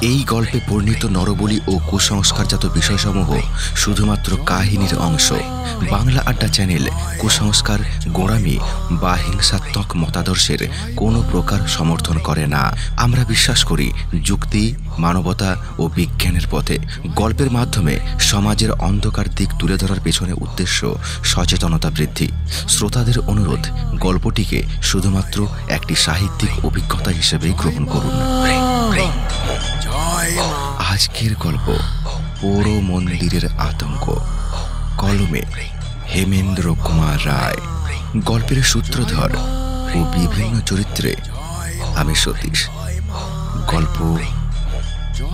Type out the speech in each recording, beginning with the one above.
এই গল্পে বর্ণিত নরবলি ও কুসংস্কারজাত বিষয়সমূহ শুধুমাত্র কাহিনীর অংশ। বাংলা আড্ডা চ্যানেল কুসংস্কার, গোঁড়ামি বা হিংসাত্মক মতাদর্শের কোনো প্রকার সমর্থন করে না। আমরা বিশ্বাস করি যুক্তি, মানবতা ও বিজ্ঞানের পথে। গল্পের মাধ্যমে সমাজের অন্ধকার দিক তুলে ধরার পেছনে উদ্দেশ্য সচেতনতা বৃদ্ধি। শ্রোতাদের অনুরোধ, গল্পটিকে শুধুমাত্র একটি সাহিত্যিক অভিজ্ঞতা হিসেবেই গ্রহণ করুন। আজকের গল্প পোড়ো মন্দিরের আতঙ্ক। কলমে হেমেন্দ্র কুমার রায়। গল্পের সূত্রধর ও বিভিন্ন চরিত্রে আমি সতীশ। গল্প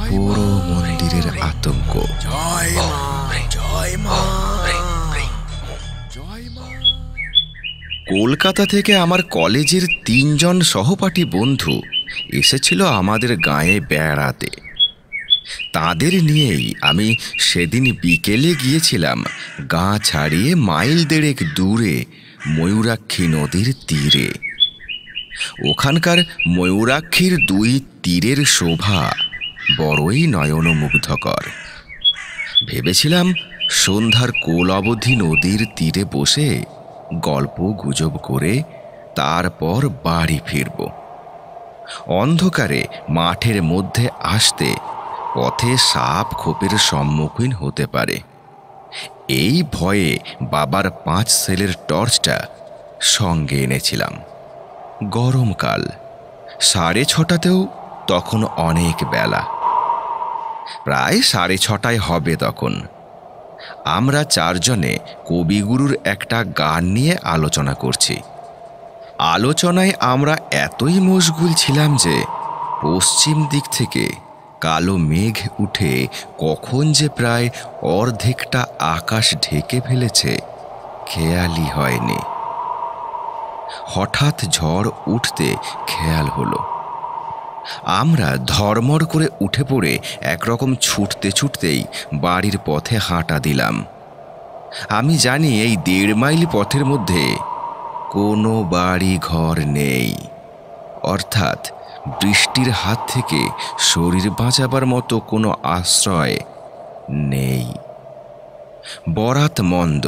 পোড়ো মন্দিরের আতঙ্ক। কলকাতা থেকে আমার কলেজের 3 জন সহপাঠী বন্ধু এসেছিল আমাদের গাঁয়ে বেড়াতে। তাদের নিয়েই আমি সেদিন বিকেলে গিয়েছিলাম গাঁ ছাড়িয়ে মাইল 1.5 দূরে ময়ূরাক্ষী নদীর তীরে। ওখানকার ময়ূরাক্ষীর 2 তীরের শোভা বড়ই নয়নমুগ্ধকর। ভেবেছিলাম সন্ধ্যার কোল অবধি নদীর তীরে বসে গল্প গুজব করে তারপর বাড়ি ফিরব। অন্ধকারে মাঠের মধ্যে আসতে পথে সাপ খোপের সম্মুখীন হতে পারে, এই ভয়ে বাবার 5 সেলের টর্চটা সঙ্গে এনেছিলাম। গরমকাল, 6:30তেও তখন অনেক বেলা, প্রায় 6:30 হবে তখন। আমরা 4 জনে কবিগুরুর একটা গান নিয়ে আলোচনা করছি। আলোচনায় আমরা এতই মশগুল ছিলাম যে পশ্চিম দিক থেকে কালো মেঘ উঠে কখন যে প্রায় অর্ধেকটা আকাশ ঢেকে ফেলেছে খেয়ালই হয়নি। হঠাৎ ঝড় উঠতে খেয়াল হলো। আমরা ধড়মড় করে উঠে পড়ে একরকম ছুটতে ছুটতেই বাড়ির পথে হাঁটা দিলাম। আমি জানি এই 1.5 মাইল পথের মধ্যে কোনো বাড়ি ঘর নেই, অর্থাৎ বৃষ্টির হাত থেকে শরীর বাঁচাবার মতো কোনো আশ্রয় নেই। বরাত মন্দ।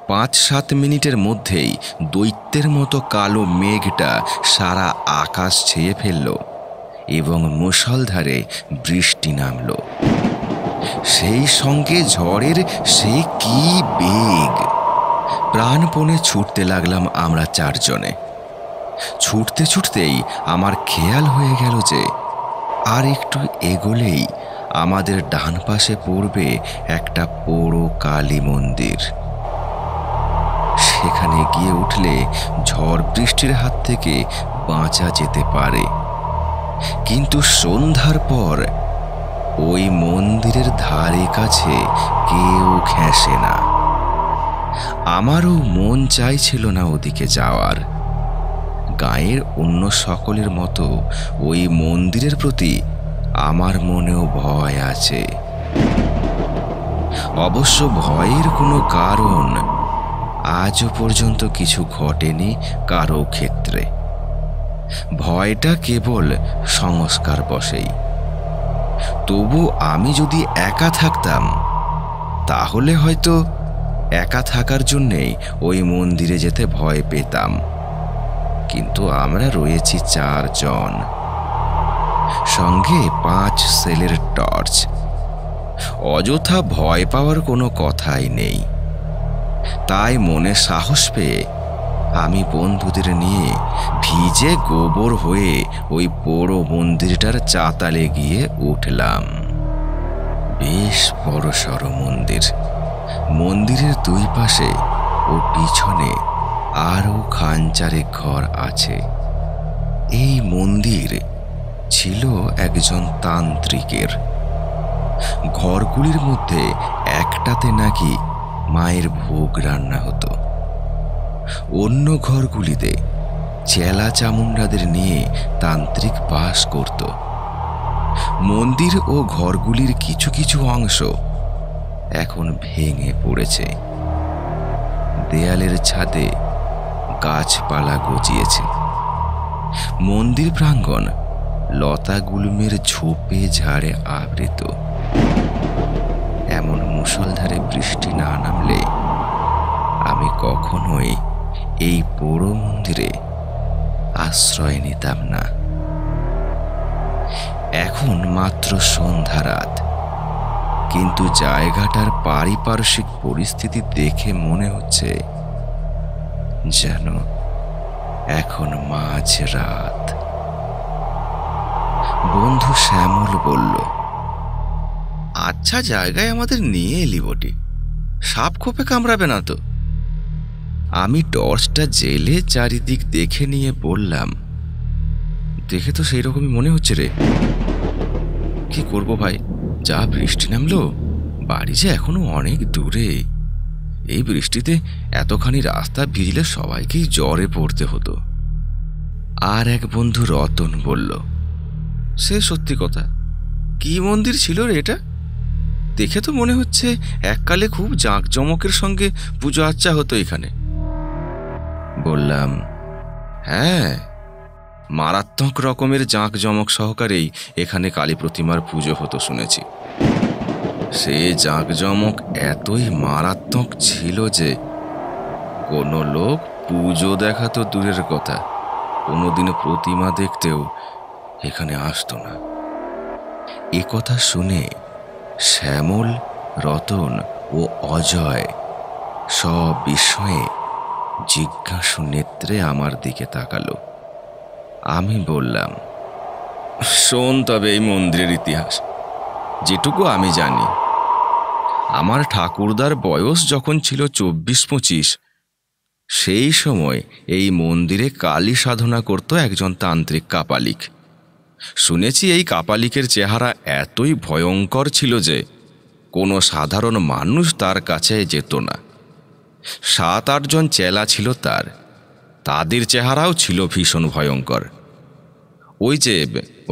5-7 মিনিটের মধ্যেই দৈত্যের মতো কালো মেঘটা সারা আকাশ ছেয়ে ফেলল এবং মুষলধারে বৃষ্টি নামল। সেই সঙ্গে ঝড়ের সে কি বেগ! প্রাণপণে ছুটতে লাগলাম আমরা 4 জনে। ছুটতে ছুটতেই আমার খেয়াল হয়ে গেল যে আর একটু এগোলেই আমাদের ডান পাশে পড়বে একটা পোড়ো কালী মন্দির। সেখানে গিয়ে উঠলে ঝড় বৃষ্টির হাত থেকে বাঁচা যেতে পারে, কিন্তু সন্ধ্যার পর ওই মন্দিরের ধারে কাছে কেউ ঘেঁষে না। আমারও মন চাইছিল না ওদিকে যাওয়ার। গাঁয়ের অন্য সকলের মতো ওই মন্দিরের প্রতি আমার মনেও ভয় আছে। অবশ্য ভয়ের কোনো কারণ আজও পর্যন্ত কিছু ঘটেনি কারো ক্ষেত্রে। ভয়টা কেবল সংস্কার বশেই। তবু আমি যদি একা থাকতাম তাহলে হয়তো একা থাকার জন্যেই ওই মন্দিরে যেতে ভয় পেতাম, কিন্তু আমরা রয়েছি 4 জন, সঙ্গে 5 সেলের টর্চ। অযথা ভয় পাওয়ার কোনো কথাই নেই। তাই মনে সাহস পেয়ে আমি বন্ধুদের নিয়ে ভিজে গোবর হয়ে ওই পোড়ো মন্দিরটার চাতালে গিয়ে উঠলাম। বেশ বড়সড় মন্দির। মন্দিরের 2 পাশে ও পিছনে আরও খানচারেক ঘর আছে। এই মন্দির ছিল একজন তান্ত্রিকের। ঘরগুলির মধ্যে একটাতে নাকি মায়ের ভোগ রান্না হতো। অন্য ঘরগুলিতে চেলা চামুন্ডাদের নিয়ে তান্ত্রিক বাস করত। মন্দির ও ঘরগুলির কিছু কিছু অংশ এখন ভেঙে পড়েছে। দেয়ালের ছাদে গাছপালা গজিয়েছে। মন্দির প্রাঙ্গণ লতাগুল্মের ঝোপে ঝাড়ে আবৃত। এমন মুষলধারে বৃষ্টি না নামলে আমি কখনোই এই পোড়ো মন্দিরে আশ্রয় নিতাম না। এখন মাত্র সন্ধ্যা রাত, কিন্তু জায়গাটার পারিপার্শ্বিক পরিস্থিতি দেখে মনে হচ্ছে যেন এখন মাঝ রাত। বন্ধু শ্যামল বলল, আচ্ছা জায়গায় আমাদের নিয়ে এলি বটে, সাপ খোপে কামড়াবে না তো? আমি টর্চটা জেলে চারিদিক দেখে নিয়ে বললাম, দেখে তো সেই রকমই মনে হচ্ছে রে। কি করবো ভাই, যা বৃষ্টি নামলো, বাড়ি যে এখনো অনেক দূরে। এই বৃষ্টিতে এতখানি রাস্তা ভিজলে সবাইকেই জ্বরে পড়তে হতো। আর এক বন্ধু রতন বলল, সে সত্যি কথা, কি মন্দির ছিল রে এটা? দেখে তো মনে হচ্ছে এককালে খুব জাঁকজমকের সঙ্গে পুজো আচ্চা হতো এখানে। বললাম, হ্যাঁ, মারাত্মক রকমের জাঁকজমক সহকারেই এখানে কালী প্রতিমার পুজো হতো শুনেছি। সে জাঁকজমক এতই মারাত্মক ছিল যে কোনো লোক পুজো দেখা তো দূরের কথা, কোনোদিনও প্রতিমা দেখতেও এখানে আসতো না। এ কথা শুনে শ্যামল, রতন ও অজয় সব বিষয়ে জিজ্ঞাসু নেত্রে আমার দিকে তাকালো। আমি বললাম, শোন তবে এই মন্দিরের ইতিহাস, যেটুকু আমি জানি। আমার ঠাকুরদার বয়স যখন ছিল 24-25, সেই সময় এই মন্দিরে কালী সাধনা করত একজন তান্ত্রিক কাপালিক। শুনেছি এই কাপালিকের চেহারা এতই ভয়ঙ্কর ছিল যে কোনো সাধারণ মানুষ তার কাছে যেত না। 7-8 জন চেলা ছিল তার, তাদের চেহারাও ছিল ভীষণ ভয়ঙ্কর।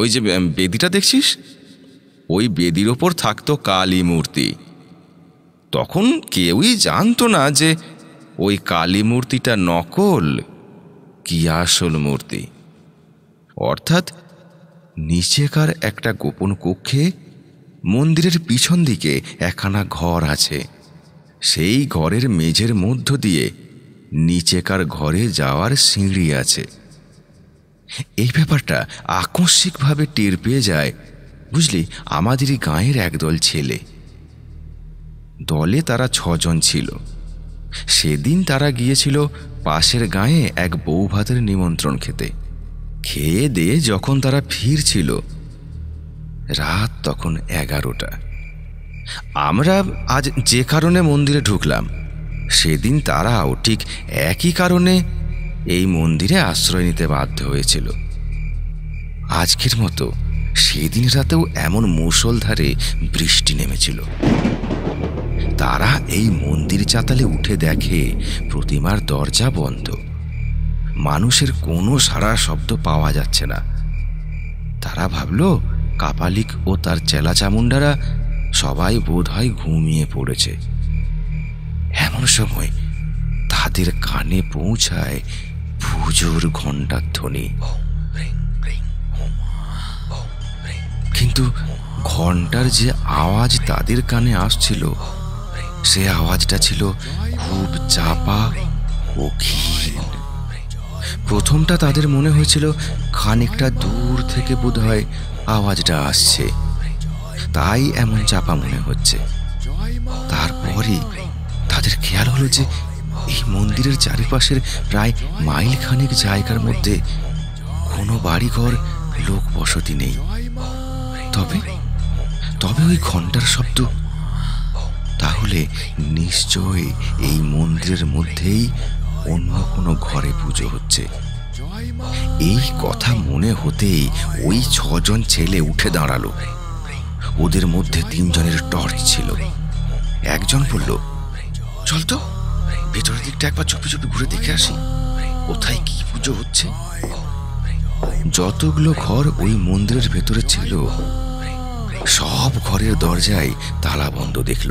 ওই যে বেদিটা দেখছিস, ওই বেদির ওপর থাকতো কালী মূর্তি। তখন কেউই জানতো না যে ওই কালী মূর্তিটা নকল কি আসল মূর্তি। অর্থাৎ নিচেকার একটা গোপন কক্ষে মন্দিরের পিছন দিকে একখানা ঘর আছে। সেই ঘরের মেঝের মধ্য দিয়ে নিচেকার ঘরে যাওয়ার সিঁড়ি আছে। এই ব্যাপারটা আকস্মিকভাবে টের পেয়ে যায়, বুঝলি, আমাদেরই গাঁয়ের একদল ছেলে। দলে তারা 6 জন ছিল। সেদিন তারা গিয়েছিল পাশের গাঁয়ে এক বৌভাতের নিমন্ত্রণ খেতে। খেয়ে দিয়ে যখন তারা ফিরছিল, রাত তখন 11টা। আমরা আজ যে কারণে মন্দিরে ঢুকলাম, সেদিন তারাও ঠিক একই কারণে এই মন্দিরে আশ্রয় নিতে বাধ্য হয়েছিল। আজকের মতো সেদিন রাতেও এমন মুষলধারে বৃষ্টি নেমেছিল। তারা এই মন্দির চাতালে উঠে দেখে প্রতিমার দরজা বন্ধ, মানুষের কোনো সাড়া শব্দ পাওয়া যাচ্ছে না। তারা ভাবল কাপালিক ও তার চেলা চামুন্ডারা সবাই বোধহয় ঘুমিয়ে পড়েছে। এমন সময় তাদের কানে পৌঁছায় পুজোর ঘণ্টার ধ্বনি। কিন্তু ঘণ্টার যে আওয়াজ তাদের কানে আসছিল, সে আওয়াজটা ছিল খুব চাপা ও ক্ষীণ। প্রথমটা তাদের মনে হয়েছিল খানিকটা দূর থেকে বোধহয় আওয়াজটা আসছে, তাই এমন চাপা মনে হচ্ছে। তারপরই তাদের খেয়াল হলো যে এই মন্দিরের চারিপাশের প্রায় মাইল খানেক জায়গার মধ্যে কোনো বাড়িঘর, লোক বসতি নেই। তবে তবে ওই ঘণ্টার শব্দ, তাহলে নিশ্চয়ই এই মন্দিরের মধ্যেই অন্য কোনো ঘরে পুজো হচ্ছে। এই কথা মনে হতেই ওই 6 জন ছেলে উঠে দাঁড়ালো। ওদের মধ্যে 3 জনের টর্চ ছিল। একজন বলল, চল তো ভেতরের দিকটা একবার চুপি চুপি ঘুরে দেখে আসি, কোথায় কি পুজো হচ্ছে। যতগুলো ঘর ওই মন্দিরের ভেতরে ছিল, সব ঘরের দরজায় তালা বন্ধ দেখল।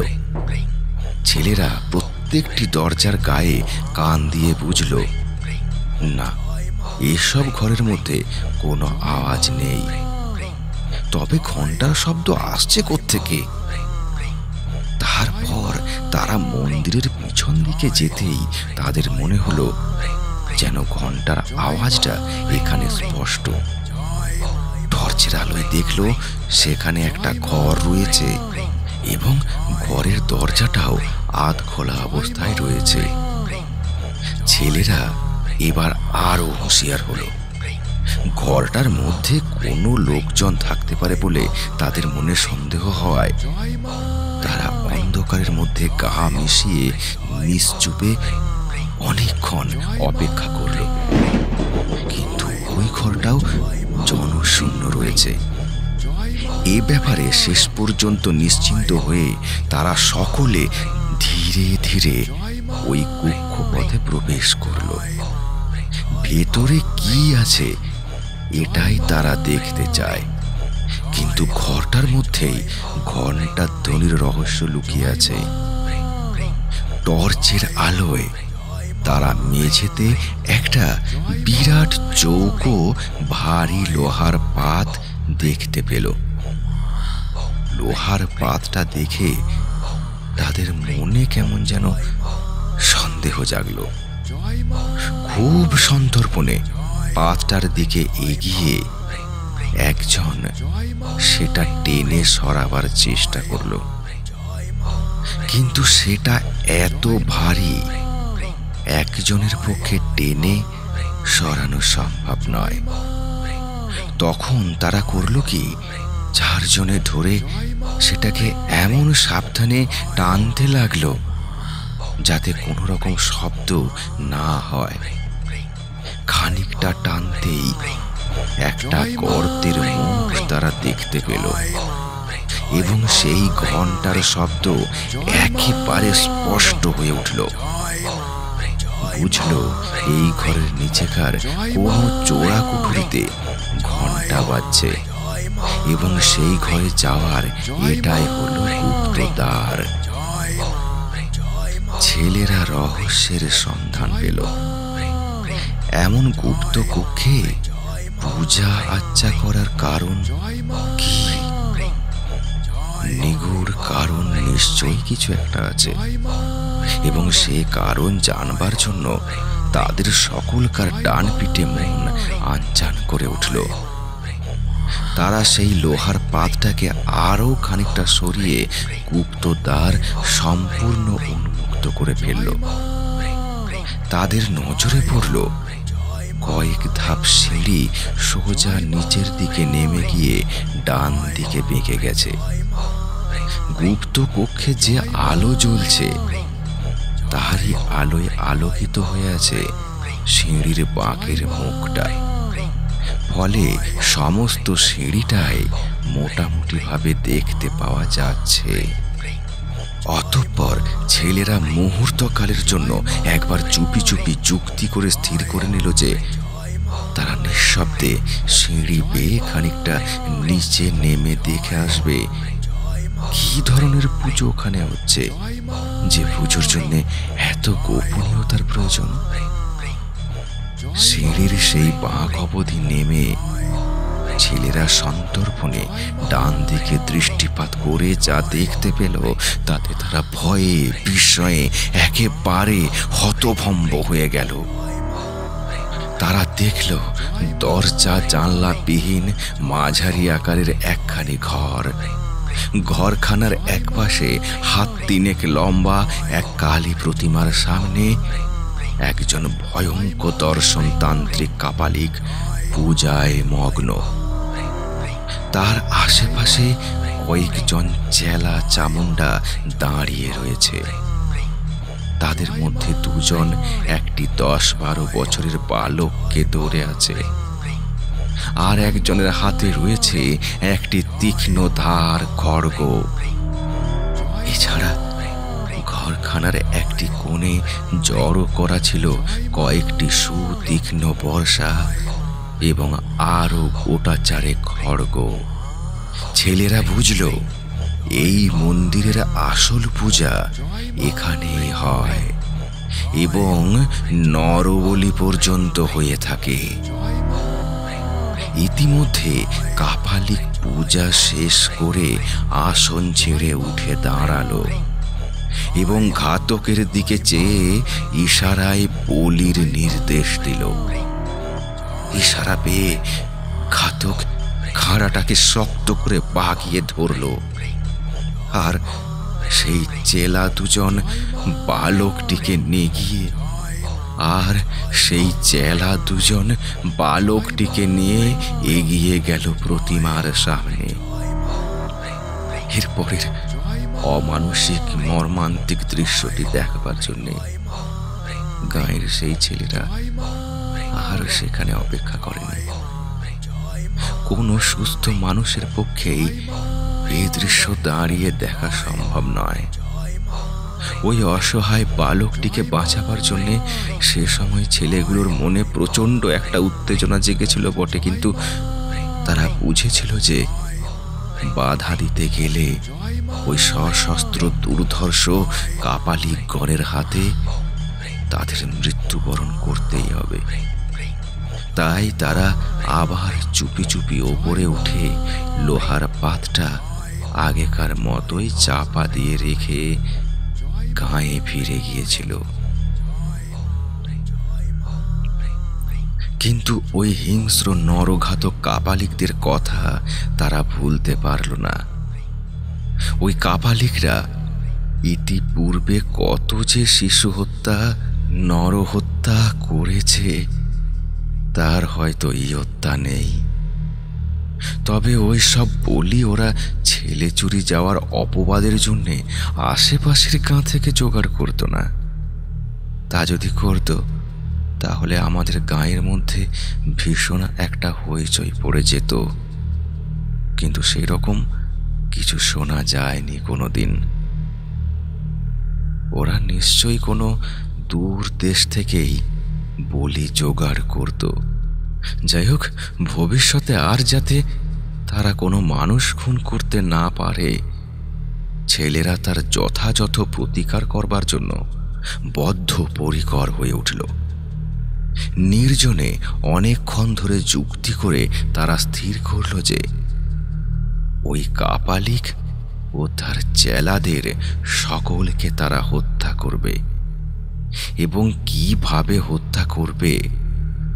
ছেলেরা প্রত্যেকটি দরজার গায়ে কান দিয়ে বুঝল, না, এসব ঘরের মধ্যে কোনো আওয়াজ নেই। তবে ঘন্টার শব্দ আসছে কোত্থেকে? তারপর তারা মন্দিরের পিছন দিকে যেতেই তাদের মনে হলো যেন ঘন্টার আওয়াজটা এখানে স্পষ্ট। টর্চের আলোয় দেখলো সেখানে একটা ঘর রয়েছে এবং ঘরের দরজাটাও আধ খোলা অবস্থায় রয়েছে। ছেলেরা এবার আরো হুঁশিয়ার হলো। ঘরটার মধ্যে কোনো লোকজন থাকতে পারে বলে তাদের মনে সন্দেহ হওয়ায় তারা অন্ধকারের মধ্যে গা মিশিয়ে নিশ্চুপে অনেকক্ষণ অপেক্ষা করল, কিন্তু ওই ঘরটাও জনশূন্য রয়েছে। এ ব্যাপারে শেষ পর্যন্ত নিশ্চিন্ত হয়ে তারা সকলে ধীরে ধীরে ওই কক্ষপথে প্রবেশ করল। ভেতরে কি আছে এটাই তারা দেখতে চায়, কিন্তু ঘরটার মধ্যেই ঘন্টার ধ্বনির রহস্য লুকিয়ে আছে। টর্চের আলোয় তারা মেঝেতে একটা বিরাট চৌকো ভারী লোহার পাত দেখতে পেল। লোহার পাতটা দেখে তাদের মনে কেমন যেন সন্দেহ জাগলো। খুব সন্তর্পণে পাতটার দিকে এগিয়ে একজন সেটা টেনে সরাবার চেষ্টা করলো, কিন্তু সেটা এত ভারী একজনের পক্ষে টেনে সরানো সম্ভব নয়। তখন তারা করলো কি, চারজনে ধরে সেটাকে এমন সাবধানে টানতে লাগলো যাতে কোনো রকম শব্দ না হয়। খানিকটা টানতেই একটা গর্তের মুখ তারা দেখতে পেল এবং সেই ঘন্টার শব্দ একেবারে স্পষ্ট হয়ে উঠল। বুঝলো এই ঘরের নিচেকার কোনো চোরা কুঠুরিতে ঘন্টা বাজছে এবং সেই ঘরে যাওয়ার এটাই হলো গুপ্ত দ্বার। ছেলেরা রহস্যের সন্ধান পেল। এমন গুপ্ত কক্ষে পূজা আচ্চা করার কারণ কি? নিগূঢ় কারণ নিশ্চয়ই কিছু একটা আছে, এবং সে কারণ জানবার জন্য তাদের সকলকার ডান পিঠে মন আনচান করে উঠল। তারা সেই লোহার পাতটাকে আরো খানিকটা সরিয়ে গুপ্ত দ্বার সম্পূর্ণ উন্মুক্ত করে ফেলল। তাদের নজরে পড়ল কয়েক ধাপ সিঁড়ি সোজা নিচের দিকে নেমে গিয়ে ডান দিকে বেঁকে গেছে। গুপ্ত কক্ষে যে আলো জ্বলছে তারই আলোয় আলোকিত হয়ে আছে সিঁড়ির বাঁকের মুখটা, ফলে সমস্ত সিঁড়িটাই মোটামুটি ভাবে দেখতে পাওয়া যাচ্ছে। অতঃপর ছেলেরা মুহূর্তকালের জন্য একবার চুপি চুপি যুক্তি করে স্থির করে নিল যে তারা নিঃশব্দে সিঁড়ি বেয়ে খানিকটা নিচে নেমে দেখে আসবে কি ধরনের পুজো ওখানে হচ্ছে, যে পুজোর জন্য এত গোপনীয়তার প্রয়োজন। সিঁড়ির সেই বাঁক অবধি নেমে ছেলেরা সন্তর্পণে ডান দিকে দৃষ্টিপাত করে যা দেখতে পেল তাতে তারা ভয়ে বিস্ময়ে একেবারে হতভম্ব হয়ে গেল। তারা দেখল দরজা জানলা বিহীন মাঝারি আকারের একখানি ঘর। ঘরখানার একপাশে হাত তিনেক লম্বা এক কালী প্রতিমার সামনে একজন ভয়ঙ্কর দর্শনতান্ত্রিক কাপালিক পূজায় মগ্ন। তার আশেপাশে কয়েকজন চেলা চামুন্ডা দাঁড়িয়ে রয়েছে। তাদের মধ্যে দুজন একটি 10-12 বছরের বালককে ধরে আছে, আর একজনের হাতে রয়েছে একটি তীক্ষ্ণ ধার খড়গ। এছাড়া ঘরখানার একটি কোণে জড়ো করা ছিল কয়েকটি সুতীক্ষ্ণ বর্ষা এবং আরো গোটা চারেক খড়গ। ছেলেরা বুঝল এই মন্দিরের আসল পূজা এখানেই হয় এবং নরবলি পর্যন্ত হয়ে থাকে। ইতিমধ্যে কাপালিক পূজা শেষ করে আসন ছেড়ে উঠে দাঁড়ালো এবং ঘাতকের দিকে চেয়ে ইশারায় বলির নির্দেশ দিল। ইশারা পেয়ে ঘাতক খাড়াটাকে শক্ত করে বাগিয়ে ধরল, আর সেই চেলা দুজন বালকটিকে নিয়ে এগিয়ে গেল প্রতিমার সামনে। এরপরের অমানসিক মর্মান্তিক দৃশ্যটি দেখবার জন্যে গাঁয়ের সেই ছেলেরা আর সেখানে অপেক্ষা করেনি। কোনো সুস্থ মানুষের পক্ষেই এই দৃশ্য দাঁড়িয়ে দেখা সম্ভব নয়। ওই অসহায় বালকটিকে বাঁচাবার জন্যে সে সময় ছেলেগুলোর মনে প্রচণ্ড একটা উত্তেজনা জেগেছিল বটে, কিন্তু তারা বুঝেছিল যে বাধা দিতে গেলে ওই সশস্ত্র দুর্ধর্ষ কাপালিক গণের হাতে তাদের মৃত্যুবরণ করতেই হবে। তাই তারা আবার চুপি চুপি ওপরে উঠে লোহার পাতটা আগেকার মতোই চাপা দিয়ে রেখে গাঁয়ে ফিরে গিয়েছিল। কিন্তু ওই হিংস্র নরঘাতক কাপালিকদের কথা তারা ভুলতে পারল না। ওই কাপালিকরা ইতিপূর্বে কত যে শিশু হত্যা, নরহত্যা করেছে তার হয়তো ইয়ত্তা নেই। তবে ওই সব বলি ওরা ছেলে চুরি যাওয়ার অপবাদের জন্যে আশেপাশের গাঁ থেকে জোগাড় করতো না। তা যদি করত তাহলে আমাদের গাঁয়ের মধ্যে ভীষণ একটা হইচই পড়ে যেত, কিন্তু সেই রকম কিছু শোনা যায়নি কোনোদিন। ওরা নিশ্চয়ই কোনো দূর দেশ থেকেই বলি জোগাড় করত। যাই হোক, ভবিষ্যতে আর যাতে তারা কোনো মানুষ খুন করতে না পারে, ছেলেরা তার যথাযথ প্রতিকার করবার জন্য বদ্ধপরিকর হয়ে উঠল। নির্জনে অনেকক্ষণ ধরে যুক্তি করে তারা স্থির করল যে ওই কাপালিক ও তার চেলাদের সকলকে তারা হত্যা করবে, এবং কিভাবে হত্যা করবে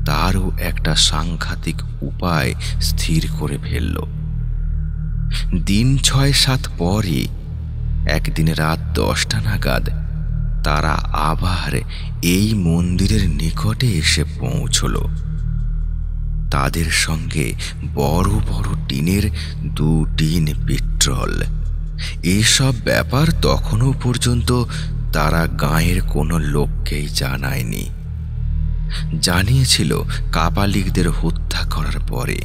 তারও একটা সাংঘাতিক উপায় স্থির করে ফেলল। দিন ৬-৭ পরই একদিন রাত ১০টা নাগাদ তারা আবার এই মন্দিরের নিকটে এসে পৌঁছল। তাদের সঙ্গে বড় বড় টিনের ২ টিন পেট্রোল। এসব ব্যাপার তখনও পর্যন্ত তারা গাঁয়ের কোনো লোককেই জানায়নি। জানিয়েছিল কাপালিকদের হত্যা করার পরে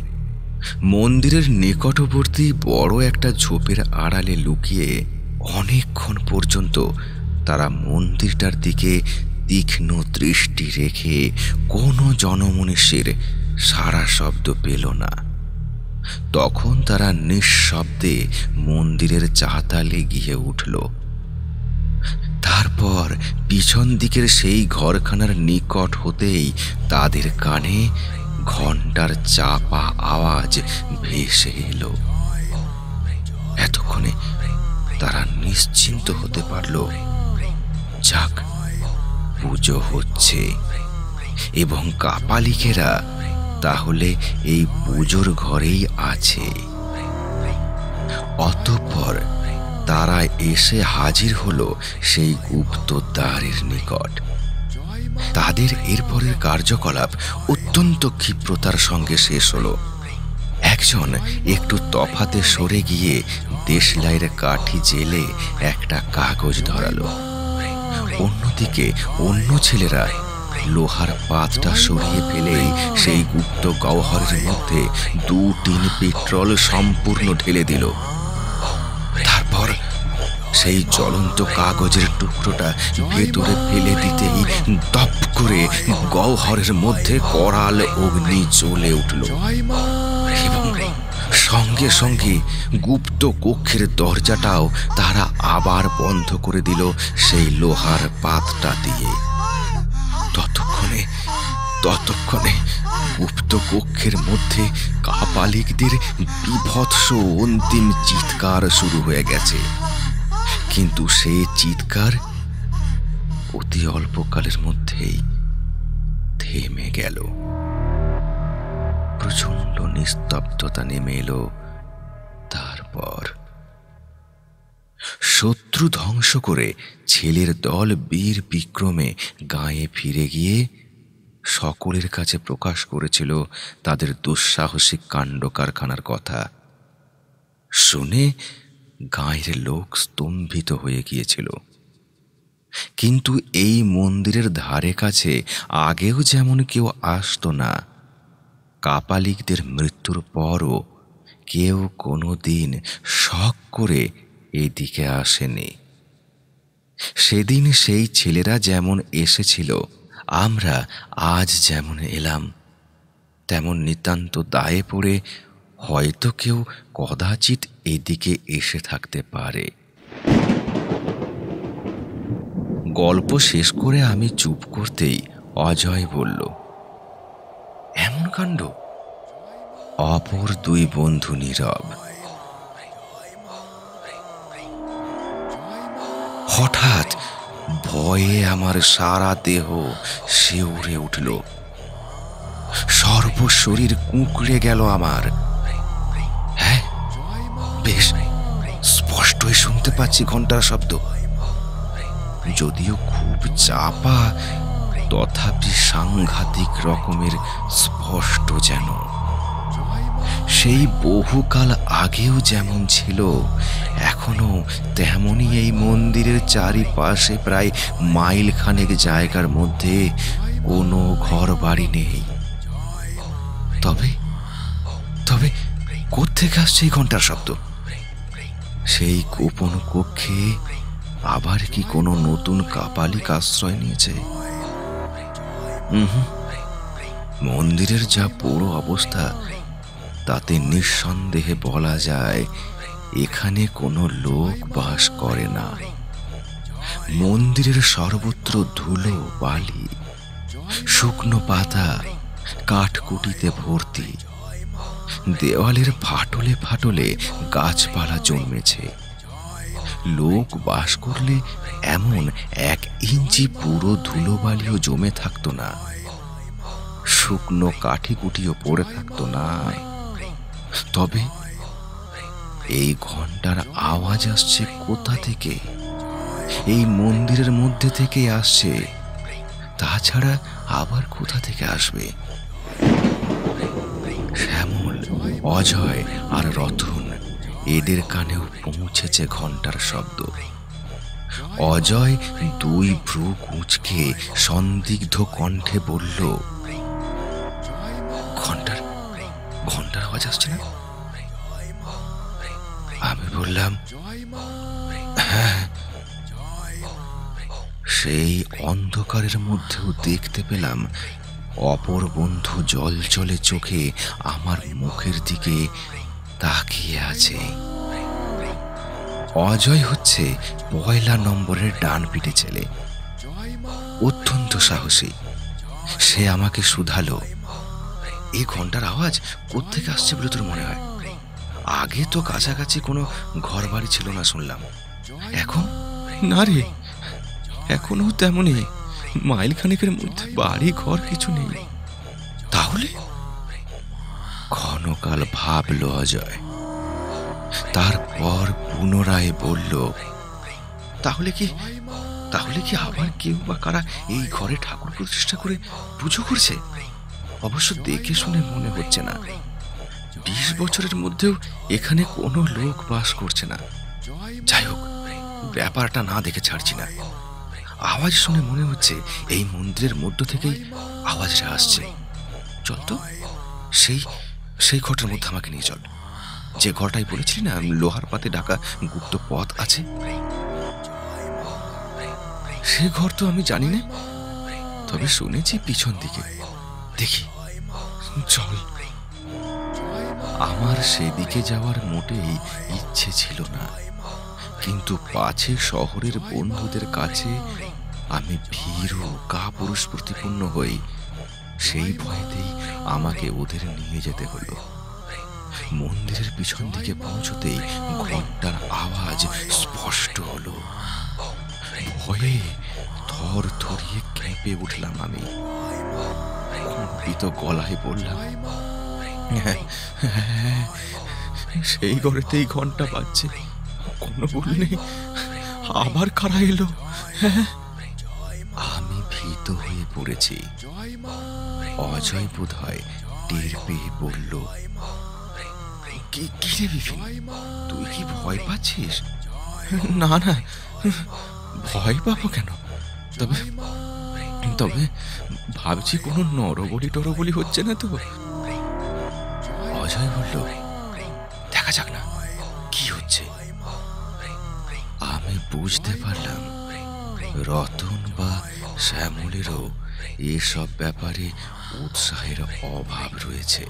মন্দিরের নিকটবর্তী বড় একটা ঝোপের আড়ালে লুকিয়ে অনেকক্ষণ পর্যন্ত তারা মন্দিরটার দিকে তীক্ষ্ণ দৃষ্টি রেখে কোনো জনমনীষীর সাড়া শব্দ পেল না। তখন তারা নিঃশব্দে মন্দিরের চাতালে গিয়ে উঠল। তারপর পিছন দিকের সেই ঘরখানার নিকট হতেই তাদের কানে ঘণ্টার চাপা আওয়াজ ভেসে এলো। এতক্ষণে তারা নিশ্চিন্ত হতে পারল, যাক, পুজো হচ্ছে এবং কাপালিকেরা তাহলে এই পুজোর ঘরেই আছে। অতঃপর তারা এসে হাজির হলো সেই গুপ্ত দ্বারের নিকট। তাদের এরপরের কার্যকলাপ অত্যন্ত ক্ষিপ্রতার সঙ্গে শেষ হলো। একজন একটু তফাতে সরে গিয়ে দেশলাইয়ের কাঠি জেলে একটা কাগজ ধরালো। অন্যদিকে অন্য ছেলেরা লোহার পাতটা সরিয়ে ফেলেই সেই গুপ্ত গহ্বরের মধ্যে ২ টিন পেট্রোল সম্পূর্ণ ঢেলে দিল। তারপর সেই জ্বলন্ত কাগজের টুকরোটা ভেতরে ফেলে দিতেই দপ করে গহ্বরের মধ্যে করাল অগ্নি জ্বলে উঠল, এবং সঙ্গে সঙ্গে গুপ্ত কক্ষের দরজাটাও তারা আবার বন্ধ করে দিল সেই লোহার পাতটা দিয়ে। ততক্ষণে ততক্ষণে গুপ্ত কক্ষের মধ্যে কাপালিকদের বীভৎস অন্তিম চিৎকার শুরু হয়ে গেছে। কিন্তু সেই চিৎকার অতি অল্পকালের মধ্যেই থেমে গেল। প্রচন্ড নিস্তব্ধতা নেমে এলো। তারপর শত্রু ধ্বংস করে ছেলের দল বীর বিক্রমে গাঁয়ে ফিরে গিয়ে সকলের কাছে প্রকাশ করেছিল তাদের দুঃসাহসিক কাণ্ড কারখানার কথা। শুনে গাঁয়ের লোক স্তম্ভিত হয়ে গিয়েছিল। কিন্তু এই মন্দিরের ধারে কাছে আগেও যেমন কেউ আসতো না, কাপালিকদের মৃত্যুর পরও কেউ কোনো দিন শখ করে এদিকে আসেনি। সেদিন সেই ছেলেরা যেমন এসেছিল, আমরা আজ যেমন এলাম, তেমন নিতান্ত দায়ে পড়ে হয়তো কেউ কদাচিৎ এদিকে এসে থাকতে পারে। গল্প শেষ করে আমি চুপ করতেই অজয় বলল, এমন কাণ্ড? অপর দুই বন্ধু নীরব। হঠাৎ ভয়ে আমার সারা দেহ শিউরে উঠল, সর্বশরীর কুঁকড়ে গেল আমার। হ্যাঁ, বেশ স্পষ্টই শুনতে পাচ্ছি ঘন্টার শব্দ, যদিও খুব চাপা, তথাপি সাংঘাতিক রকমের স্পষ্ট, যেন সেই বহুকাল আগেও যেমন ছিল এখনো তেমনই এই মন্দিরের চারিপাশে প্রায় মাইল খানেক জায়গার মধ্যে কোনো ঘর বাড়ি নেই। তবে তবে কোত্থেকে আসছে এই ঘন্টার শব্দ? সেই গোপন কক্ষে আবার কি কোনো নতুন কাপালিক আশ্রয় নিয়েছে? মন্দিরের যা পুরো অবস্থা, তাতে নিঃসন্দেহে বলা যায় এখানে কোনো লোক বাস করে না। মন্দিরের সর্বত্র ধুলো, বালি, শুকনো পাতা, কাঠকুটিতে ভর্তি। দেওয়ালের ফাটলে ফাটলে গাছপালা জন্মেছে। লোক বাস করলে এমন 1 ইঞ্চি পুরো ধুলোবালিও জমে থাকতো না, শুকনো কাঠিকুটিও পড়ে থাকতো না। তবে এই ঘন্টার আওয়াজ আসছে কোথা থেকে? এই মন্দিরের মধ্যে থেকে আসছে, তাছাড়া আবার কোথা থেকে আসবে? শ্যামল, অজয় আর রতন, এদের কানেও পৌঁছেছে ঘন্টার শব্দ। অজয় 2 ভ্রু কুঁচকে সন্দিগ্ধ কণ্ঠে বলল, ঘন্টার আওয়াজ আসছে না? আমি বললাম, হ্যাঁ। সেই অন্ধকারের মধ্যেও দেখতে পেলাম অপর বন্ধু জলজলে চোখে আমার মুখের দিকে তাকিয়ে আছে। অজয় হচ্ছে 1 নম্বরের ডান পিঠে ছেলে, অত্যন্ত সাহসী। সে আমাকে শুধালো, এই ঘন্টার আওয়াজ কোত্থেকে আসছে বলে তোর মনে হয়? আগে তো কাছাকাছি কোনো ঘর বাড়ি ছিল না শুনলাম, এখন? না রে, এখনো তেমনই, মাইল খানেকের মধ্যে বাড়ি ঘর কিছু নেই। তাহলে? ক্ষণকাল ভাবল অজয়, তারপর পুনরায় বলল, তাহলে কি আবার কেউ বা কারা এই ঘরে ঠাকুর প্রতিষ্ঠা করে পুজো করছে? অবশ্য দেখে শুনে মনে হচ্ছে না। 20 বছরের মধ্যেও এখানে কোনো লোক বাস করছে না। যাই হোক, ব্যাপারটা না দেখে ছাড়ছি না। আওয়াজ শুনে মনে হচ্ছে এই মন্দিরের মধ্য থেকেই আওয়াজটা আসছে। চল তো, সেই ঘরটার মধ্যে আমাকে নিয়ে চল, যে ঘরটাই বলেছিলি না লোহার পাতে ঢাকা গুপ্ত পথ আছে। সে ঘর তো আমি জানি না, তবে শুনেছি পিছন দিকে। দেখি, চল। আমার সেদিকে যাওয়ার মোটেই ইচ্ছে ছিল না, কিন্তু পাছে শহরের বন্ধুদের কাছে আমি ভীরু কাপুরুষ প্রতিপন্ন হই, সেই ভয়েতেই আমাকে ওদের নিয়ে যেতে হলো। মন্দিরের পিছন দিকে পৌঁছতেই ঘন্টার আওয়াজ স্পষ্ট হলো। ভয়ে থর থরিয়ে কেঁপে উঠলাম আমি। কম্পিত গলায় বললাম, "হ্যাঁ, হ্যাঁ, সেই ঘরেতেই ঘন্টা বাজছে, কোনো ভুল নেই। আবার কারা এলো?" আমি ভীত হয়ে পড়েছি। অজয় বোধহয় টের পেয়ে বলল, কি রে বিপিন, তুই কি ভয় পাচ্ছিস? না না, ভয় পাবো কেন? তবে তবে ভাবছি কোনো নরবলি টরবলি হচ্ছে না তো। অজয় বলল, দেখা যাক না কি হচ্ছে। আমি বুঝতে পারলাম রতন বা শ্যামলেরও এসব ব্যাপারে উৎসাহের অভাব রয়েছে।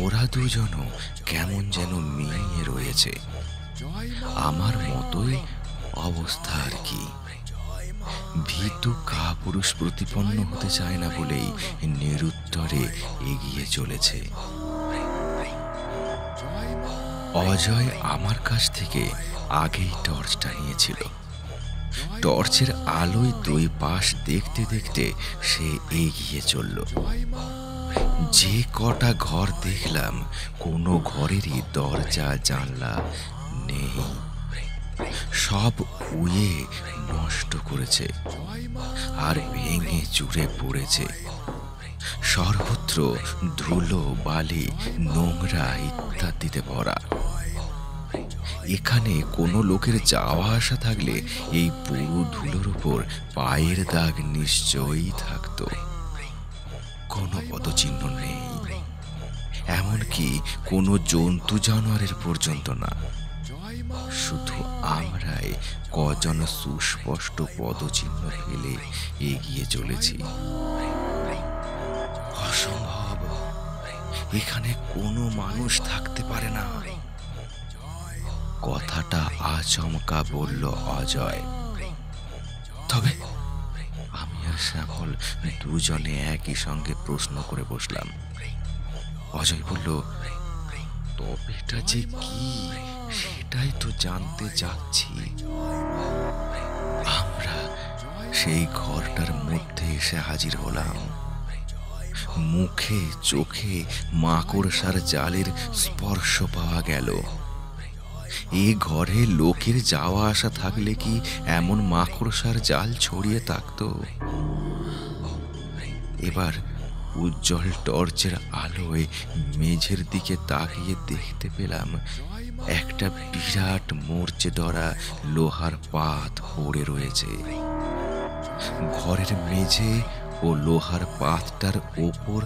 ওরা দুজনও কেমন যেন মিলিয়ে রয়েছে। আমার মতোই অবস্থা আর কি। ভীতু কাপুরুষ প্রতিপন্ন হতে চায় না বলেই নিরুত্তরে এগিয়ে চলেছে। অজয় আমার কাছ থেকে আগেই টর্চটা নিয়েছিল। টর্চের আলোয় দুই পাশ দেখতে দেখতে সে এগিয়ে চলল। যে কটা ঘর দেখলাম, কোনো ঘরেরই দরজা জানলা নেই। সব উয়ে নষ্ট করেছে আর ভেঙে চুরে পড়েছে। সর্বত্র ধুলো, বালি, নোংরা ইত্যাদিতে ভরা। এখানে কোনো লোকের যাওয়া আসা থাকলে এই পুরো ধুলোর উপর পায়ের দাগ নিশ্চয়ই থাকতো। কোনো পদচিহ্ন নেই, এমনকি কোনো জন্তু জানোয়ারের পর্যন্ত না। শুধু আমরাই কজন সুস্পষ্ট পদচিহ্ন ফেলে এগিয়ে চলেছি। অসম্ভব, এখানে কোনো মানুষ থাকতে পারে না। কথাটা আচমকা বলল অজয়। তবে আমি আর শ্যামল দুজনে একই সঙ্গে প্রশ্ন করে বসলাম। অজয় বলল, তবেটা যে কি সেটাই তো জানতে চাচ্ছি। আমরা সেই ঘরটার মধ্যে এসে হাজির হলাম। মুখে চোখে মাকড়সার জালের স্পর্শ পাওয়া গেল। এ ঘরে লোকের যাওয়া আসা থাকলে কি এমন মাকড়সার জাল ছড়িয়ে থাকতো? এবার উজ্জ্বল টর্চের আলোয় মেঝের দিকে তাকিয়ে দেখতে পেলাম একটা বিরাট মরচে ধরা লোহার পাত পড়ে রয়েছে। ঘরের মেঝে ও লোহার পাতটার ওপর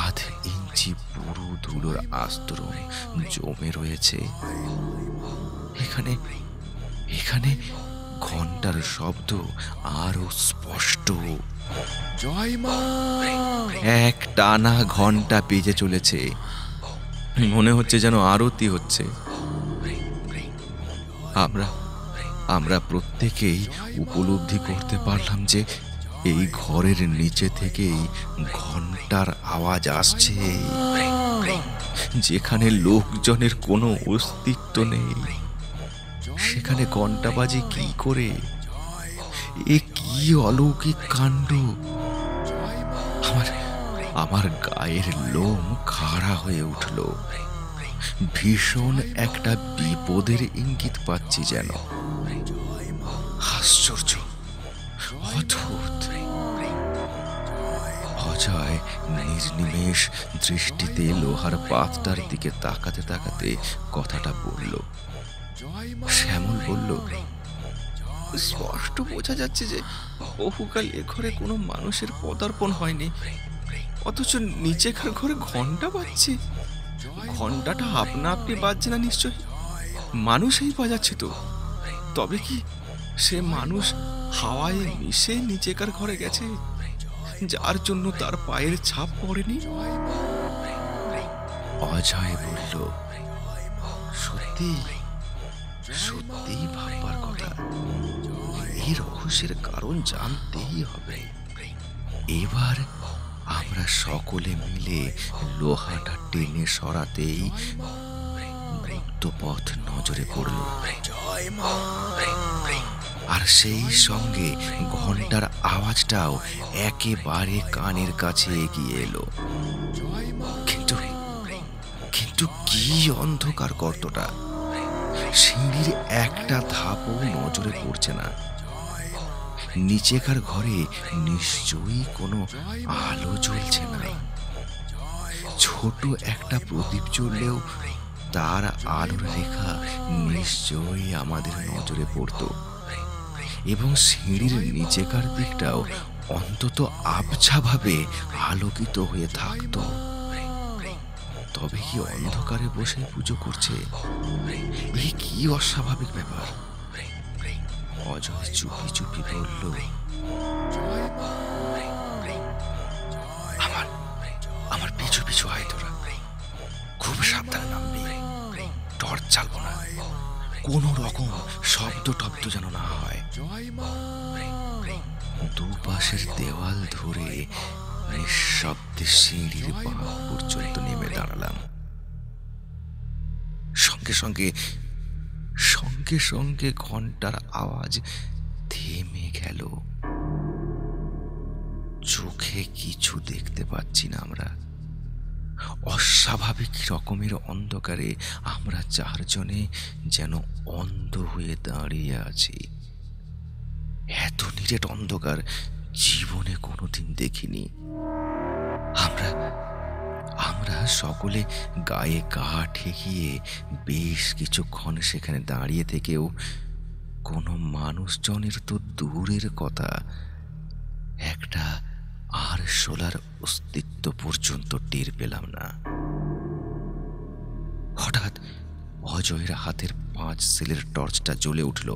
1/2 ইঞ্চি পুরু ধুলোর আস্তরণ জমে রয়েছে। এখানে এখানে ঘন্টার শব্দ আরো স্পষ্ট। জয় মা! এক টানা ঘন্টা বেজে চলেছে। মনে হচ্ছে যেন আরতি হচ্ছে। আমরা প্রত্যেকেই উপলব্ধি করতে পারলাম যে এই ঘরের নিচে থেকেই ঘন্টার আওয়াজ আসছে, যেখানে লোকজনের কোনো অস্তিত্ব নেই। সেখানে ঘন্টা বাজে কি করে? এ কি অলৌকিক কাণ্ড! আমার গায়ের লোম খাড়া হয়ে উঠল। ভীষণ একটা বিপদের ইঙ্গিত পাচ্ছি যেন। আশ্চর্য, অদ্ভুত। অজয় নির্নিমেষ দৃষ্টিতে লোহার পাতটার দিকে তাকাতে তাকাতে কথাটা বলল। শ্যামল বলল, স্পষ্ট বোঝা যাচ্ছে যে বহুকাল এ ঘরে কোনো মানুষের পদার্পণ হয়নি, অথচ নিচেকার ঘরে ঘন্টা বাজছে। ঘন্টাটা আপনা আপনি বাজছে না, নিশ্চয় মানুষই বাজাচ্ছে। তো তবে কি সে মানুষ হাওয়ায় মিশে নিচেকার ঘরে গেছে, যার জন্য তার পায়ের ছাপ পড়েনি? অজয় বলল, সত্যি সত্যি ভাববার কথা। এই রহস্যের কারণ জানতেই হবে। আমরা সকলে মিলে লোহাটা টেনে সরাতেই গুপ্তপথ নজরে পড়ল। আর সেই সঙ্গে ঘন্টার আওয়াজটাও একেবারে কানের কাছে এগিয়ে এলো। কিন্তু কিন্তু কি অন্ধকার গর্তটা! সিঁড়ির একটা ধাপও নজরে পড়ছে না। নিচেকার ঘরে নিশ্চয়ই কোনো আলো জ্বলছে না। ছোট একটা প্রদীপ জ্বললেও তার আলোর রেখা নিশ্চয়ই আমাদের নজরে পড়ত, এবং সিঁড়ির নিচেকার দিকটাও অন্তত আবছাভাবে আলোকিত হয়ে থাকত। তবে কি অন্ধকারে বসে পুজো করছে? এই কি অস্বাভাবিক ব্যাপার! অজয় চুপি চুপি বলল, আমার আমার পিছু পিছু আয় তোরা, খুব সাবধানে নামবি, টর্চ চালবো না, কোনো রকম শব্দ টব্দ যেন না হয়। দুপাশের দেওয়াল ধরে নিঃশব্দে সিঁড়ির বাঁক পর্যন্ত নেমে দাঁড়ালাম। সঙ্গে সঙ্গে সঙ্গে সঙ্গে ঘন্টার আওয়াজ থেমে গেল। চোখে কিছু দেখতে পাচ্ছি না আমরা। অস্বাভাবিক রকমের অন্ধকারে আমরা চারজনে যেন অন্ধ হয়ে দাঁড়িয়ে আছি। এত নিরেট অন্ধকার জীবনে কোনোদিন দেখিনি। আমরা আমরা সকলে গায়ে গা ঠেকিয়ে বেশ কিছুক্ষণ সেখানে দাঁড়িয়ে থেকেও কোনো মানুষজনের তো দূরের কথা, একটা আরশোলার অস্তিত্ব পর্যন্ত টের পেলাম না। হঠাৎ অজয়ের হাতের 5 সেলের টর্চটা জ্বলে উঠল।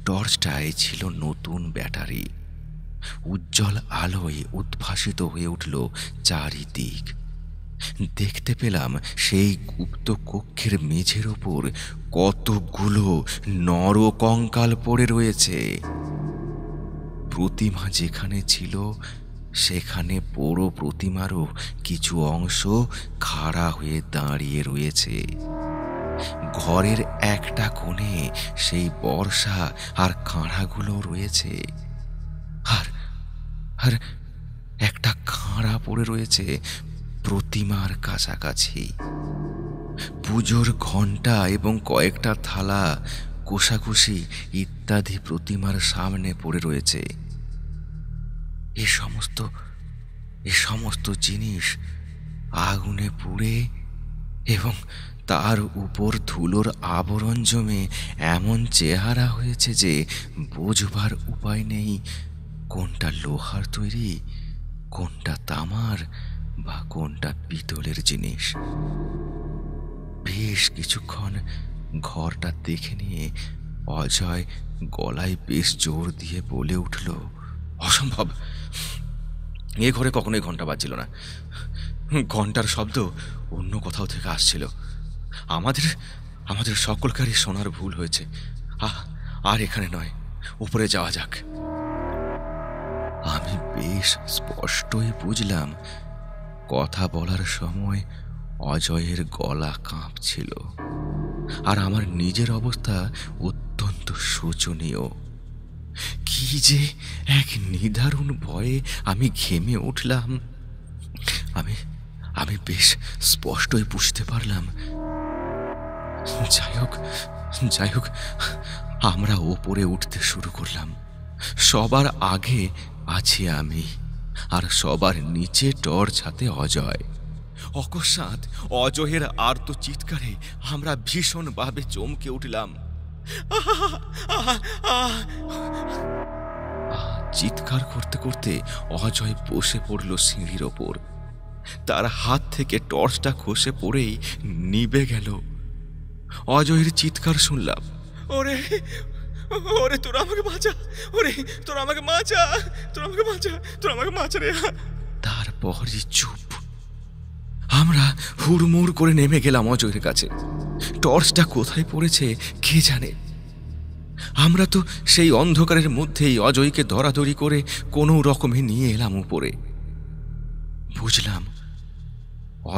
টর্চটায় ছিল নতুন ব্যাটারি। উজ্জ্বল আলোয় উদ্ভাসিত হয়ে উঠল চারিদিক। দেখতে পেলাম সেই গুপ্ত কক্ষের মেঝের ওপর কতগুলো নরকঙ্কাল পড়ে রয়েছে। প্রতিমা যেখানে ছিল সেখানে পুরো প্রতিমারও কিছু অংশ খাড়া হয়ে দাঁড়িয়ে রয়েছে। ঘরের একটা কোণে সেই বর্ষা আর কাঁড়াগুলো রয়েছে, আর আর একটা খাঁড়া পড়ে রয়েছে প্রতিমার কাছাকাছি। পুজোর ঘণ্টা এবং কয়েকটা থালা, কোষাকুষি ইত্যাদি প্রতিমার সামনে পড়ে রয়েছে। এ সমস্ত জিনিস আগুনে পুড়ে এবং তার উপর ধুলোর আবরণ জমে এমন চেহারা হয়েছে যে বোঝবার উপায় নেই কোনটা লোহার তৈরি, কোনটা তামার বা কোনটা পিতলের জিনিস। বেশ কিছুক্ষণ ঘরটা দেখে নিয়ে অজয় গলায় বেশ জোর দিয়ে বলে উঠল, অসম্ভব! এ ঘরে কখনোই ঘন্টা বাজছিল না। ঘন্টার শব্দ অন্য কোথাও থেকে আসছিল। আমাদের আমাদের সকলকারই শোনার ভুল হয়েছে। আর এখানে নয়, উপরে যাওয়া যাক। আমি বেশ স্পষ্টই বুঝলাম কথা বলার সময় অজয়ের গলা কাঁপছিল, আর আমার নিজের অবস্থা অত্যন্ত শোচনীয়। কি যে এক নিদারুণ ভয়ে আমি ঘেমে উঠলাম। আমি বেশ স্পষ্টই বুঝতে পারলাম। যাই হোক, আমরা ওপরে উঠতে শুরু করলাম। সবার আগে আছি আমি, আর সবার নিচে টর্চ হাতে অজয়। অকস্মাৎ অজয়ের আর্ত চিৎকারে আমরা ভীষণভাবে চমকে উঠলাম। চিৎকার করতে করতে অজয় বসে পড়ল সিঁড়ির ওপর। তার হাত থেকে টর্চটা খসে পড়েই নিভে গেল। অজয়ের চিৎকার শুনলাম, ওরে ওরে, তোরা আমাকে বাঁচা! ওরে, তোরা আমাকে বাঁচা! তোরা আমাকে বাঁচা! তোরা আমাকে বাঁচা রে! তারপরই চুপ। আমরা হুড়মুড় করে নেমে গেলাম অজয়ের কাছে। টর্চটা কোথায় পড়েছে কে জানে। আমরা তো সেই অন্ধকারের মধ্যেই অজয়কে ধরাধরি করে কোনো রকমে নিয়ে এলাম উপরে। বুঝলাম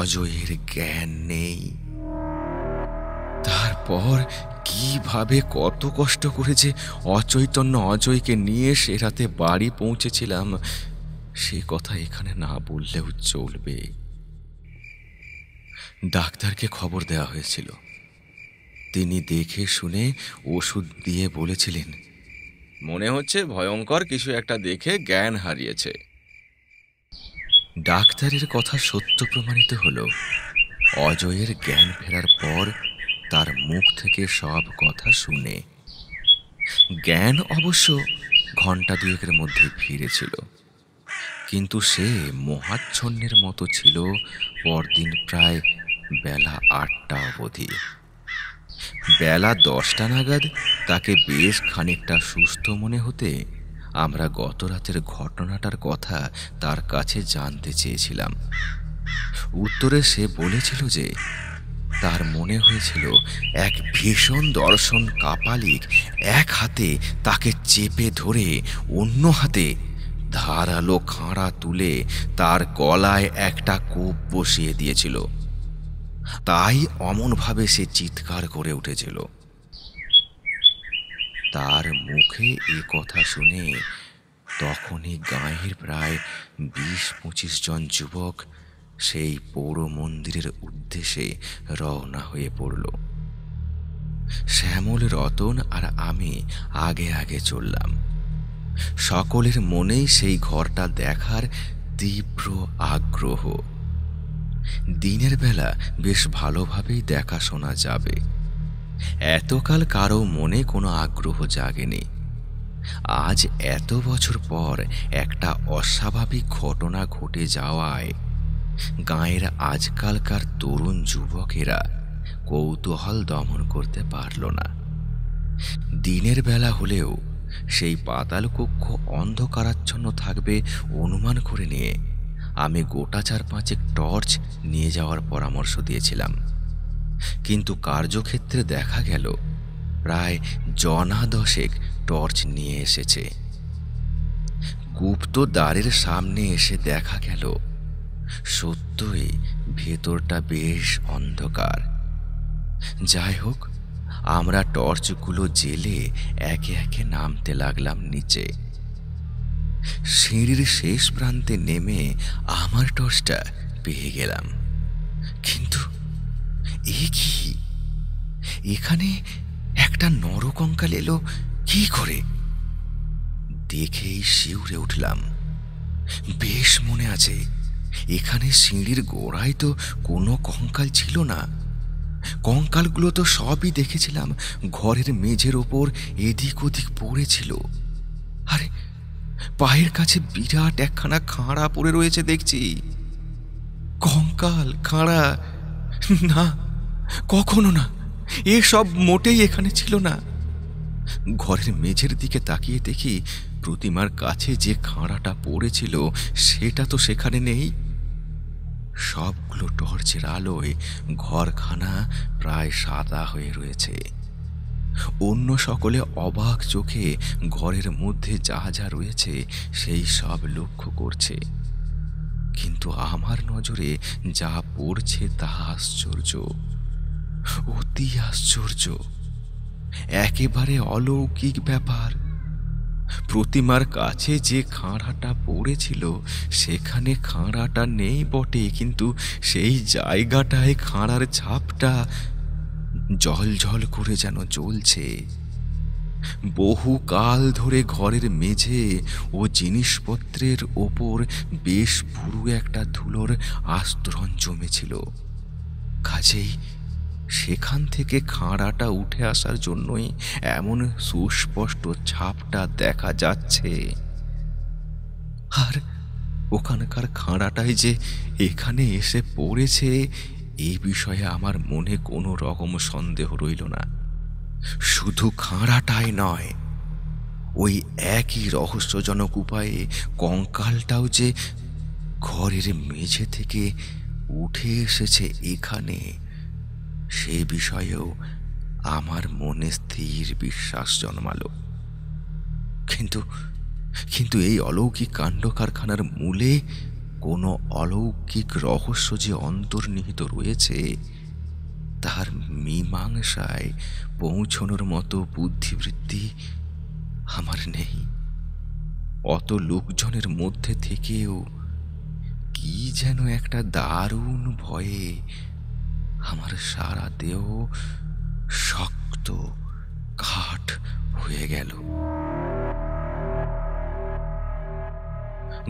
অজয়ের জ্ঞান নেই। তারপর কিভাবে কত কষ্ট করে যে অচৈতন্য অজয়কে নিয়ে সে রাতে বাড়ি পৌঁছেছিলাম, সে কথা এখানে না বললেও চলবে। ডাক্তারকে খবর দেওয়া হয়েছিল। তিনি দেখে শুনে ওষুধ দিয়ে বলেছিলেন, মনে হচ্ছে ভয়ঙ্কর কিছু একটা দেখে জ্ঞান হারিয়েছে। ডাক্তারের কথা সত্য প্রমাণিত হলো। অজয়ের জ্ঞান ফেরার পর তার মুখ থেকে সব কথা শুনে জ্ঞান অবশ্য ঘণ্টা দুয়েকের মধ্যে ফিরেছিল, কিন্তু সে মোহাচ্ছন্নের মতো ছিল পরদিন প্রায় বেলা ৮টা অবধি। বেলা 10টা নাগাদ তাকে বেশ খানিকটা সুস্থ মনে হতে আমরা গত রাতের ঘটনাটার কথা তার কাছে জানতে চেয়েছিলাম। উত্তরে সে বলেছিল যে তার মনে হয়েছিল এক ভীষণ দর্শন কাপালিক এক হাতে তাকে চেপে ধরে অন্য হাতে ধারালো খাঁড়া তুলে তার গলায় একটা কোপ বসিয়ে দিয়েছিল। তাই অমনভাবে সে চিৎকার করে উঠেছিল। তার মুখে এ কথা শুনে তখনই গাঁয়ের প্রায় ২০-২৫ জন যুবক সেই পৌর মন্দিরের উদ্দেশ্যে রওনা হয়ে পড়ল। শ্যামল, রতন আর আমি আগে আগে চললাম। সকলের মনেই সেই ঘরটা দেখার তীব্র আগ্রহ। দিনের বেলা বেশ ভালোভাবেই দেখাশোনা যাবে, এতকাল কারো মনে কোনো আগ্রহ জাগেনি। আজ এত বছর পর একটা অস্বাভাবিক ঘটনা ঘটে যাওয়ায় গাঁয়ের আজকালকার তরুণ যুবকেরা কৌতূহল দমন করতে পারল না। দিনের বেলা হলেও সেই পাতাল কক্ষ অন্ধকারাচ্ছন্ন থাকবে অনুমান করে নিয়ে আমি গোটা ৪-৫ টর্চ নিয়ে যাওয়ার পরামর্শ দিয়েছিলাম, কিন্তু কার্যক্ষেত্রে দেখা গেল প্রায় জনা ১০ টর্চ নিয়ে এসেছে। গুপ্ত দ্বারের সামনে এসে দেখা গেল সত্যই ভেতরটা বেশ অন্ধকার। যাই হোক, আমরা টর্চগুলো জেলে একে একে নামতে লাগলাম নিচে। সিঁড়ির শেষ প্রান্তে নেমে আমার টর্চটা পেয়ে গেলাম, কিন্তু এ কি? এখানে একটা নরকঙ্কাল এলো কি করে? দেখেই শিউরে উঠলাম। বেশ মনে আছে, এখানে সিঁড়ির গোড়ায় তো কোনো কঙ্কাল ছিল না। কঙ্কালগুলো তো সবই দেখেছিলাম ঘরের মেঝের ওপর এদিক ওদিক পড়েছিল। আরে, পায়ের কাছে বিরাট একখানা খাঁড়া পড়ে রয়েছে দেখছি। কঙ্কাল, খাঁড়া? না, কখনো না, এসব মোটেই এখানে ছিল না। ঘরের মেঝের দিকে তাকিয়ে দেখি প্রতিমার কাছে যে খাঁড়াটা পড়েছিল সেটা তো সেখানে নেই। সবগুলো টর্চের আলোয় ঘরখানা প্রায় সাদা হয়ে রয়েছে। অন্য সকলে অবাক চোখে ঘরের মধ্যে যা যা রয়েছে সেই সব লক্ষ্য করছে, কিন্তু আমার নজরে যা পড়ছে তা আশ্চর্য, অতি আশ্চর্য, একেবারে অলৌকিক ব্যাপার। প্রতিমার কাছে যে খাঁড়াটা পড়েছিল সেখানে খাঁড়াটা নেই বটে, কিন্তু সেই জায়গাটায় খাঁড়ার ছাপটা জল জল করে যেন জ্বলছে। বহু কাল ধরে ঘরের মেঝে ও জিনিসপত্রের ওপর বেশ পুরু একটা ধুলোর আস্তরণ জমেছিল। কাজেই সেখান থেকে খাঁড়াটা উঠে আসার জন্যই এমন সুস্পষ্ট ছাপটা দেখা যাচ্ছে। আর ওখানকার খাঁড়াটাই যে এখানে এসে পড়েছে এই বিষয়ে আমার মনে কোনো রকম সন্দেহ রইল না। শুধু খাঁড়াটাই নয়, ওই একই রহস্যজনক উপায়ে কঙ্কালটাও যে ঘরের মেঝে থেকে উঠে এসেছে এখানে, সে বিষয়েও আমার মনে স্থির বিশ্বাস জন্মালো। কিন্তু কিন্তু এই অলৌকিক কাণ্ড কারখানার মূলে কোনো অলৌকিক রহস্য যে অন্তর্নিহিত রয়েছে তার মীমাংসায় পৌঁছনোর মতো বুদ্ধিবৃত্তি আমার নেই। অত লোকজনের মধ্যে থেকেও কি যেন একটা দারুণ ভয়ে আমার সারা দেহ শক্ত কাঠ হয়ে গেল।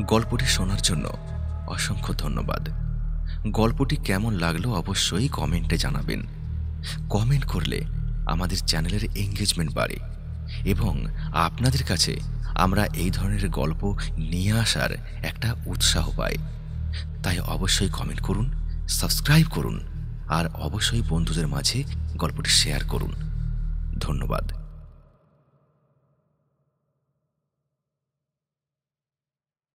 গল্পটি শোনার জন্য অসংখ্য ধন্যবাদ। গল্পটি কেমন লাগলো অবশ্যই কমেন্টে জানাবেন। কমেন্ট করলে আমাদের চ্যানেলের এঙ্গেজমেন্ট বাড়ে এবং আপনাদের কাছে আমরা এই ধরনের গল্প নিয়ে আসার একটা উৎসাহ পাই। তাই অবশ্যই কমেন্ট করুন, সাবস্ক্রাইব করুন আর অবশ্যই বন্ধুদের মাঝে গল্পটি শেয়ার করুন। ধন্যবাদ।